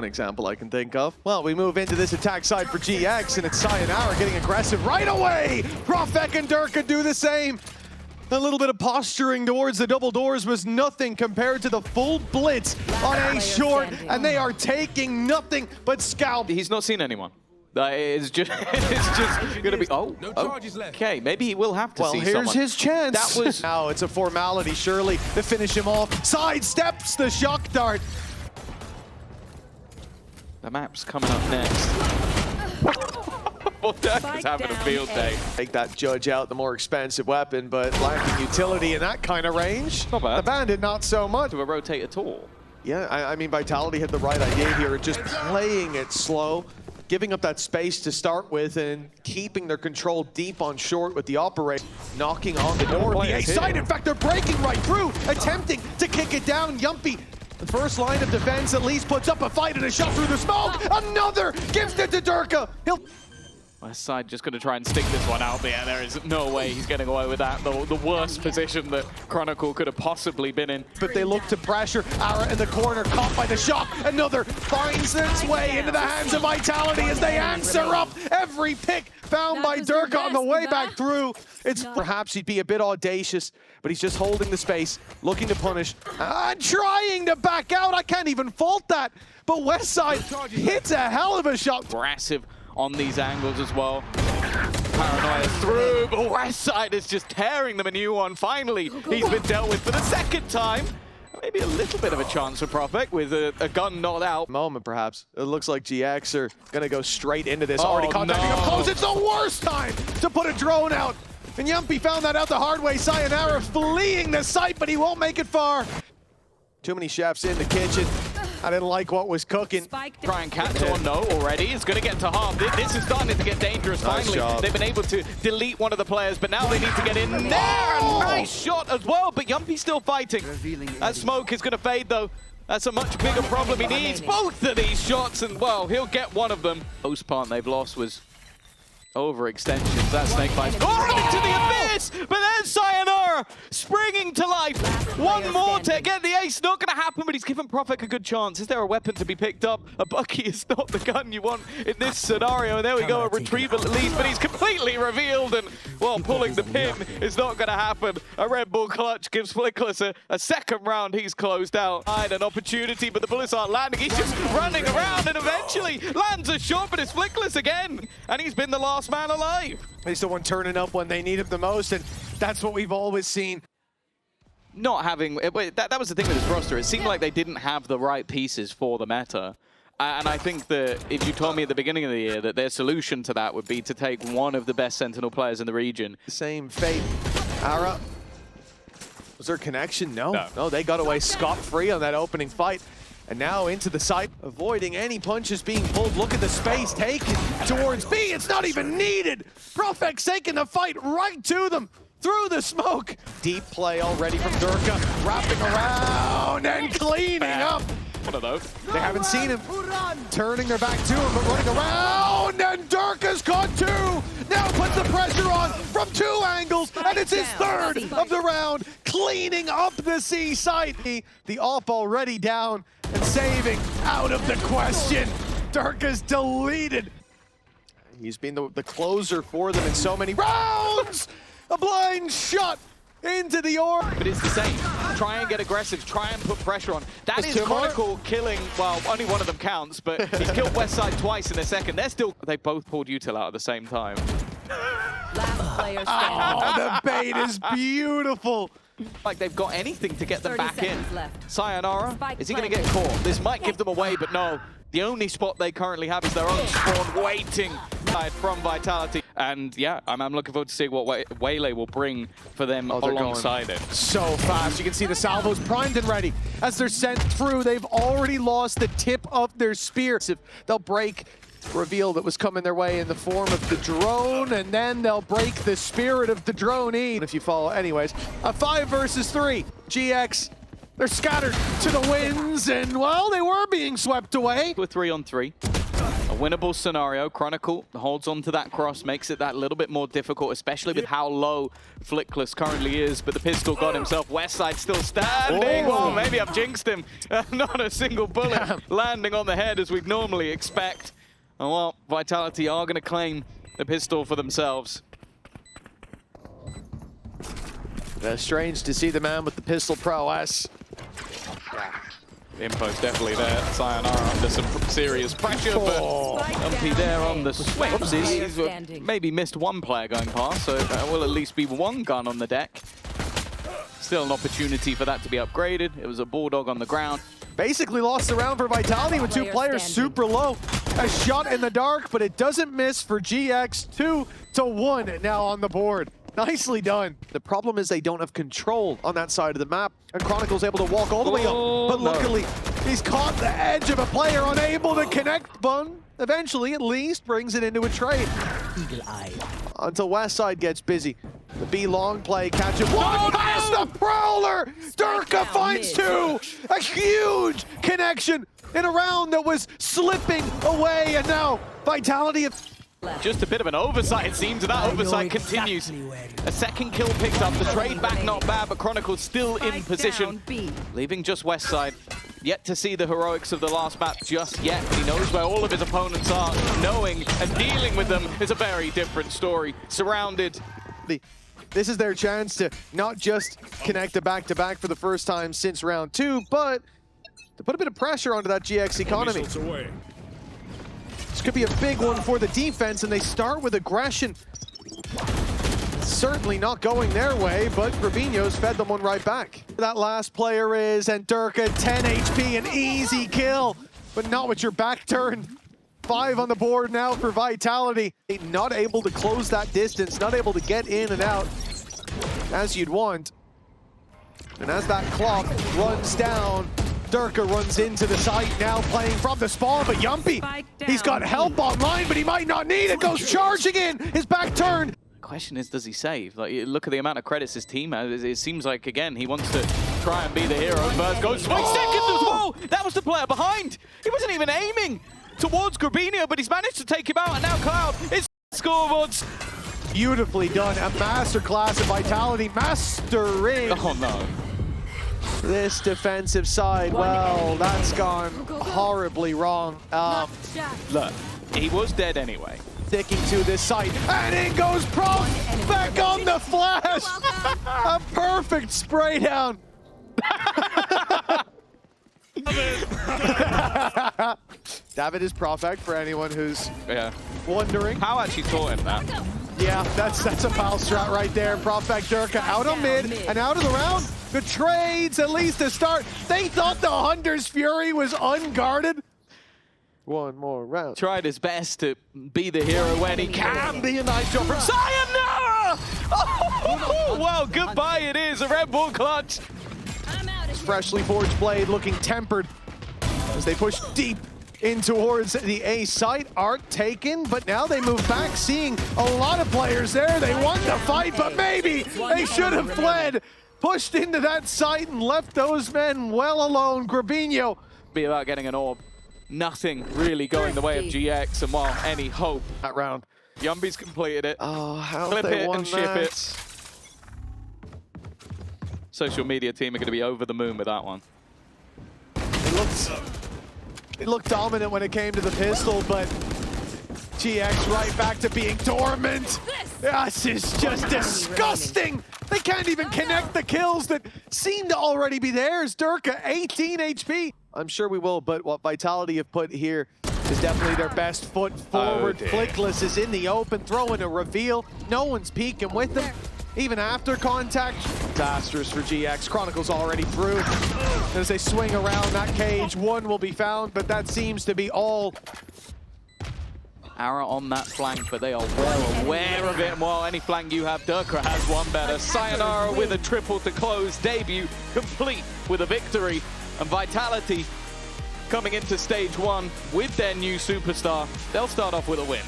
An example I can think of. Well, we move into this attack side for GX, and it's Sayonara getting aggressive right away. Profek and Durka do the same. A little bit of posturing towards the double doors was nothing compared to the full blitz on A short, and they are taking nothing but scalp. He's not seen anyone. It's just going to be, okay, maybe he will have to see someone. Well, here's his chance. That was... Now it's a formality, surely, to finish him off. Sidesteps the shock dart. The map's coming up next. Well, Durka's having a field day. Take that judge out, the more expensive weapon, but lacking utility in that kind of range. Not bad. The bandit, not so much. To a rotate at all. Yeah, I mean, Vitality had the right idea here, just playing it slow, giving up that space to start with, and keeping their control deep on short with the operator. Knocking on the door. The A side, in fact, they're breaking right through, attempting to kick it down. Yumpy, the first line of defense at least, puts up a fight and a shot through the smoke. Another gives it to Durka. He'll... West side just going to try and stick this one out there. There is no way he's getting away with that. The worst position that Chronicle could have possibly been in. But they look to pressure. Ara in the corner, caught by the shock. Another finds its way into the hands of Vitality as they answer up every pick found by Durka on the way back through. It's perhaps he'd be a bit audacious, but he's just holding the space, looking to punish, and trying to back out. I can't even fault that. But Westside hits a hell of a shot. Aggressive on these angles as well. Paranoia through, but Westside is just tearing them a new one. Finally, he's been dealt with for the second time. Maybe a little bit of a chance for Profek with a gun not out. Moment, perhaps. It looks like GX are going to go straight into this. Already contacting up close. It's the worst time to put a drone out. And Yumpy found that out the hard way. Sayonara fleeing the site, but he won't make it far. Too many chefs in the kitchen. I didn't like what was cooking. Try and catch one, no, already. It's going to get to half. This is starting to get dangerous. Finally, they've been able to delete one of the players, but now they need to get in there. Nice shot as well, but Yumpy's still fighting. That smoke is going to fade, though. That's a much bigger problem. He needs both of these shots, and, well, he'll get one of them. Most part they've lost was overextensions. That snakebite scoring into the abyss, but then Sayonara springing to life. One more to get the ace. Not going to happen, but he's given Profek a good chance. Is there a weapon to be picked up? A Bucky is not the gun you want in this scenario. And there we go, a retrieval at least, but he's completely revealed, and, well, pulling the pin is not going to happen. A Red Bull clutch gives Flickless a second round. He's closed out. An opportunity, but the bullets aren't landing. He's just running around and eventually lands a shot, but it's Flickless again. And he's been the last man alive. He's the one turning up when they need him the most, and that's what we've always seen. Not having, that was the thing with his roster. It seemed like they didn't have the right pieces for the meta. And I think that if you told me at the beginning of the year that their solution to that would be to take one of the best Sentinel players in the region. Same fate. Ara, was there a connection? No, they got away scot-free on that opening fight. And now into the site, avoiding any punches being pulled. Look at the space taken towards B. It's not even needed. Profek's taking the fight right to them through the smoke. Deep play already from Durka, wrapping around and cleaning up. One of those. They haven't seen him. Turning their back to him, but running around, and Durka's caught two. Now puts the pressure on from two angles, and it's his third of the round, cleaning up the C site. The AWP already down and saving out of the question. Durka's deleted. He's been the closer for them in so many rounds. A blind shot into the orb. But it's the same. Try and get aggressive. Try and put pressure on. That is Chronicle killing, well, only one of them counts, but he's killed Westside twice in a second. They both pulled Util out at the same time. Last player standing. Oh, the bait is beautiful. Like they've got anything to get them back in. Left. Sayonara, is he going to get caught? This might give them away, but no. The only spot they currently have is their own spawn waiting from Vitality. And yeah, I'm looking forward to seeing what Waylay will bring for them alongside it. So fast. You can see the salvos primed and ready. As they're sent through, they've already lost the tip of their spear. They'll break reveal that was coming their way in the form of the drone, and then they'll break the spirit of the droney. If you follow, anyways, a 5 versus 3. GX, they're scattered to the winds, and well, they were being swept away. With 3-on-3. A winnable scenario. Chronicle holds on to that cross, makes it that little bit more difficult, especially with how low Flickless currently is. But the pistol got himself. Westside still standing. Oh, maybe I've jinxed him. Not a single bullet landing on the head as we'd normally expect. And well, Vitality are going to claim the pistol for themselves. Strange to see the man with the pistol prowess. The info's definitely there. Sayonara under some serious pressure, but Yumpy there on the swing. He's maybe missed one player going past, so there will at least be one gun on the deck. Still an opportunity for that to be upgraded. It was a Bulldog on the ground. Basically lost the round for Vitality with two players super low. A shot in the dark, but it doesn't miss for GX. 2-1 now on the board. Nicely done. The problem is they don't have control on that side of the map, and Chronicle's able to walk all the way up. But luckily, he's caught the edge of a player, unable to connect. Bun eventually, at least, brings it into a trade. Eagle eye. Until Westside gets busy. The B long play catches one past the Prowler. Durka finds two. A huge connection in a round that was slipping away, and now Vitality have just a bit of an oversight, it seems, and that oversight continues. A second kill picked up, the trade back not bad, but Chronicle's still in position, leaving just Westside. Yet to see the heroics of the last map just yet. He knows where all of his opponents are. Knowing and dealing with them is a very different story. Surrounded. This is their chance to not just connect a back-to-back for the first time since round 2, but to put a bit of pressure onto that GX economy. This could be a big one for the defense, and they start with aggression. Certainly not going their way, but Rubinho's fed them one right back. That last player is, and Durka, 10 HP, an easy kill, but not with your back turned. 5 on the board now for Vitality. Not able to close that distance, not able to get in and out as you'd want. And as that clock runs down, Durka runs into the site, now playing from the spawn, but Yumpy, he's got help online, but he might not need it, goes charging in, his back turned. Question is, does he save? Like, look at the amount of credits his team has. It seems like, again, he wants to try and be the hero first. Goes 20 seconds as well! That was the player behind! He wasn't even aiming towards Grabinho, but he's managed to take him out, and now Cloud is scoreboards. Beautifully done, a masterclass of Vitality, mastering. Oh no. This defensive side, well, that's gone horribly wrong. Look, he was dead anyway. Sticking to this site, and in goes Prof, back on the flash! A perfect spray down. David is Profect for anyone who's wondering. How actually taught him that? Yeah, that's a foul strat right there. Profect Durka out on mid and out of the round. The trades, at least to start. They thought the Hunter's Fury was unguarded. One more round. Tried his best to be the hero when he can be. A nice job from Sayonara! Oh, well, goodbye it is. A Red Bull clutch. Freshly forged blade looking tempered as they push deep in towards the A site. Art taken, but now they move back, seeing a lot of players there. They won the fight, but maybe they should have fled. Pushed into that site and left those men well alone. Grabinho. Be about getting an orb. Nothing really going the way of GX, and while any hope that round. Yumpy's completed it. Oh, how Flip they it won and ship that. it. Social media team are going to be over the moon with that one. It looked dominant when it came to the pistol, but GX right back to being dormant. This is just disgusting. They can't even connect the kills that seem to already be theirs. Durka, 18 HP. I'm sure we will, but what Vitality have put here is definitely their best foot forward. Flickless is in the open, throwing a reveal. No one's peeking with them. Even after contact, disastrous for GX. Chronicle's already through. As they swing around that cage, one will be found, but that seems to be all. Ara on that flank, but they are well aware of it. And while any flank you have, Durka has one better. Sayonara with a triple to close. Debut complete with a victory. And Vitality coming into stage 1 with their new superstar. They'll start off with a win.